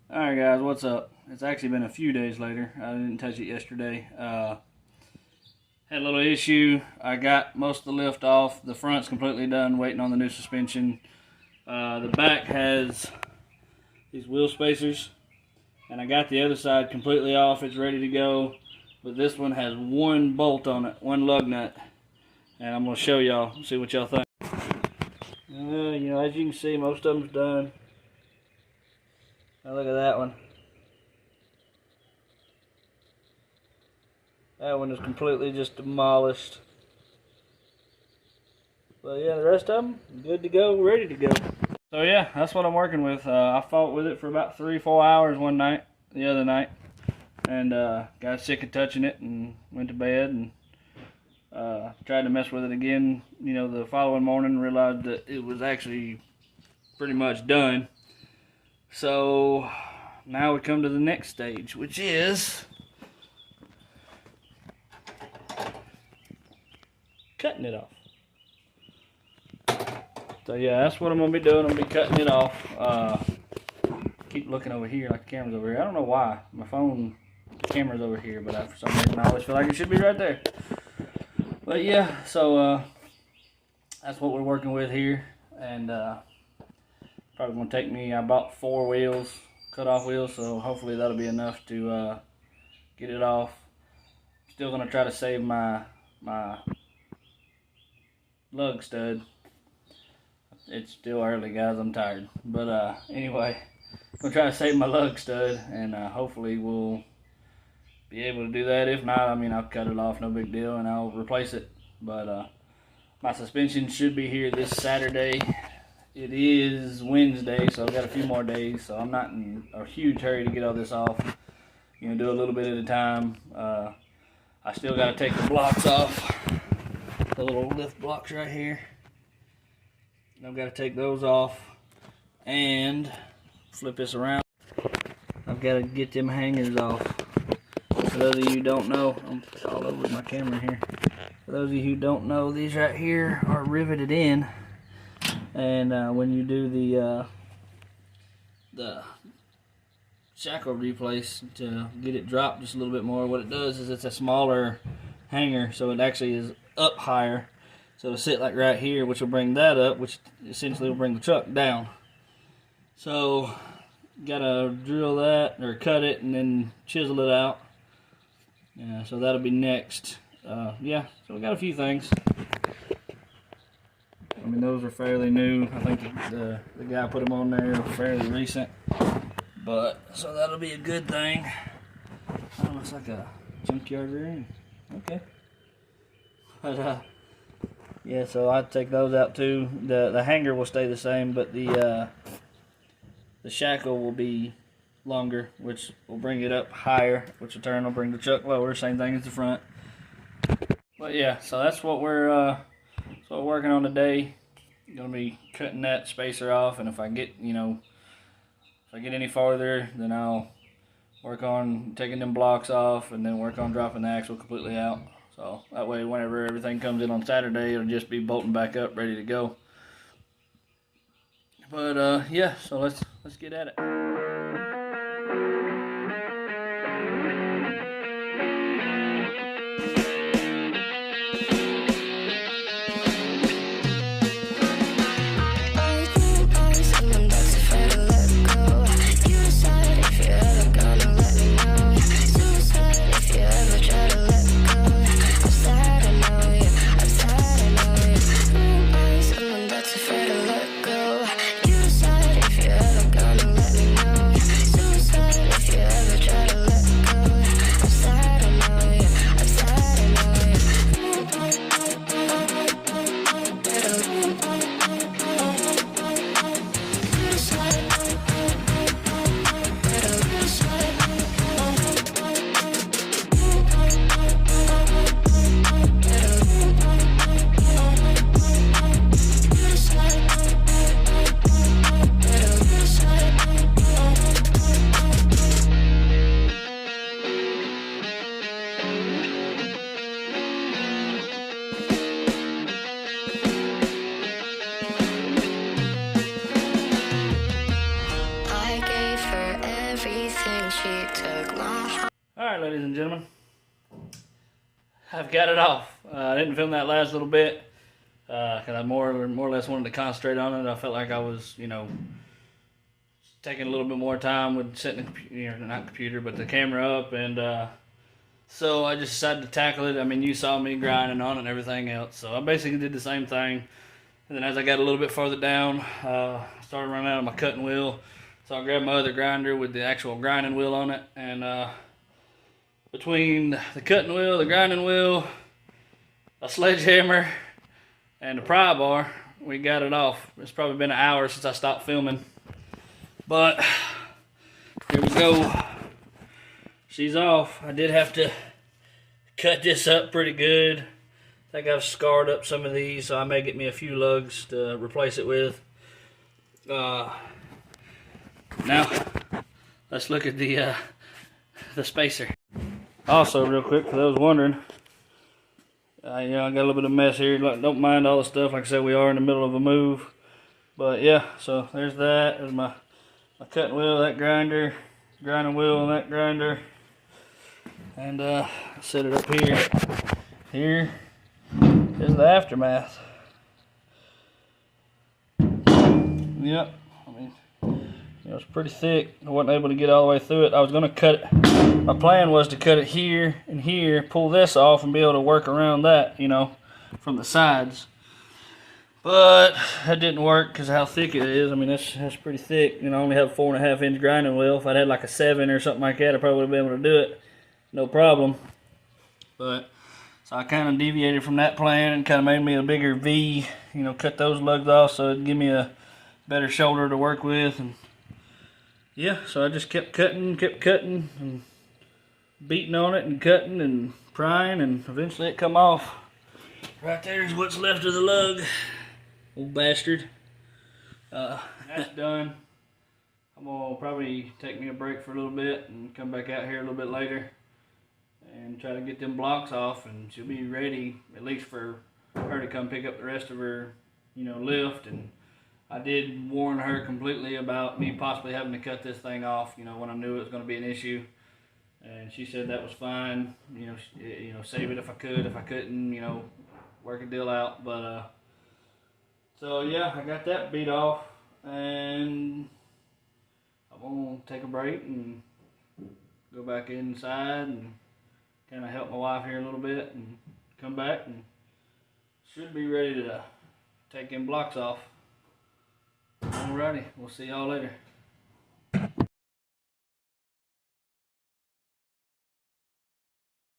Alright guys, what's up? It's actually been a few days later. I didn't touch it yesterday. Had a little issue. I got most of the lift off. The front's completely done, waiting on the new suspension. The back has these wheel spacers, and I got the other side completely off. It's ready to go, but this one has one bolt on it, one lug nut, and I'm going to show y'all, see what y'all think. You know, as you can see, most of them's done. Now look at that one. That one is completely just demolished. But yeah, the rest of them, good to go, ready to go. So yeah, that's what I'm working with. I fought with it for about 3-4 hours the other night. And got sick of touching it and went to bed and tried to mess with it again, you know, the following morning and realized that it was actually pretty much done. So now we come to the next stage, which is cutting it off. So yeah, that's what I'm going to be doing. I'm going to be cutting it off. Keep looking over here like the camera's over here. I don't know why. My phone camera's over here, but for some reason I always feel like it should be right there. But yeah, so that's what we're working with here. And probably going to take me, I bought 4 wheels, cut-off wheels, so hopefully that'll be enough to get it off. Still going to try to save my lug stud. It's still early, guys, I'm tired. But anyway, I'm going to try to save my lug stud, and hopefully we'll be able to do that. If not, I mean, I'll cut it off, no big deal, and I'll replace it. But my suspension should be here this Saturday. It is Wednesday, so I've got a few more days, so I'm not in a huge hurry to get all this off. You know, do a little bit at a time. I still got to take the blocks off, the little lift blocks right here. I've got to take those off and flip this around. I've got to get them hangers off. For those of you who don't know, I'm all over my camera here. For those of you who don't know, these right here are riveted in. And when you do the shackle replace to get it dropped just a little bit more, what it does is it's a smaller hanger, so it actually is up higher. So it'll sit like right here, which will bring that up, which essentially will bring the truck down. So gotta drill that or cut it and then chisel it out. Yeah, so that'll be next. Yeah, so we got a few things. I mean, those are fairly new. I think the guy put them on there fairly recent. But, so that'll be a good thing. That looks like a junkyard rear end. Okay. But, yeah, so I'd take those out too. The hanger will stay the same, but the shackle will be longer, which will bring it up higher, which in turn will bring the truck lower. Same thing as the front. But yeah, so that's what we're working on today. Gonna be cutting that spacer off, and if I get, you know, if I get any farther, then I'll work on taking them blocks off and then work on dropping the axle completely out. So that way, whenever everything comes in on Saturday, it'll just be bolting back up, ready to go. But yeah, so let's get at it. Let me know. Alright, ladies and gentlemen, I've got it off. I didn't film that last little bit because I more or less wanted to concentrate on it. I felt like I was, taking a little bit more time with setting the computer, not computer, but the camera up, and so I just decided to tackle it. I mean, you saw me grinding on it and everything else, so I basically did the same thing. And then as I got a little bit further down, I started running out of my cutting wheel, so I grabbed my other grinder with the actual grinding wheel on it, and between the cutting wheel, the grinding wheel, a sledgehammer, and the pry bar, we got it off. It's probably been an hour since I stopped filming. But here we go. She's off. I did have to cut this up pretty good. I think I've scarred up some of these, so I may get me a few lugs to replace it with. Now, let's look at the spacer. Also, real quick, for those wondering, I got a little bit of mess here. Don't mind all the stuff. Like I said, we are in the middle of a move. But yeah, so there's that. There's my cutting wheel, that grinder, grinding wheel, and that grinder. And set it up here. Here is the aftermath. Yep, I mean, it's pretty thick. I wasn't able to get all the way through it. I was going to cut it. My plan was to cut it here and here, pull this off, and be able to work around that, from the sides. But that didn't work because of how thick it is. I mean, that's pretty thick. I only have a 4.5 inch grinding wheel. If I'd had like a 7 or something like that, I probably would have been able to do it. No problem. But, so I kind of deviated from that plan and kind of made me a bigger V. Cut those lugs off so it'd give me a better shoulder to work with. And yeah, so I just kept cutting, and beating on it and cutting and prying, and eventually it come off. Right there's what's left of the lug. Old bastard. That's done. I'm gonna probably take me a break for a little bit and come back out here a little bit later and try to get them blocks off, and she'll be ready at least for her to come pick up the rest of her, lift. And I did warn her completely about me possibly having to cut this thing off, when I knew it was going to be an issue. And she said that was fine. Save it if I could. If I couldn't, work a deal out. But so yeah, I got that beat off, and I'm gonna take a break and go back inside and kind of help my wife here a little bit, and come back and should be ready to take them blocks off. Alrighty, we'll see y'all later.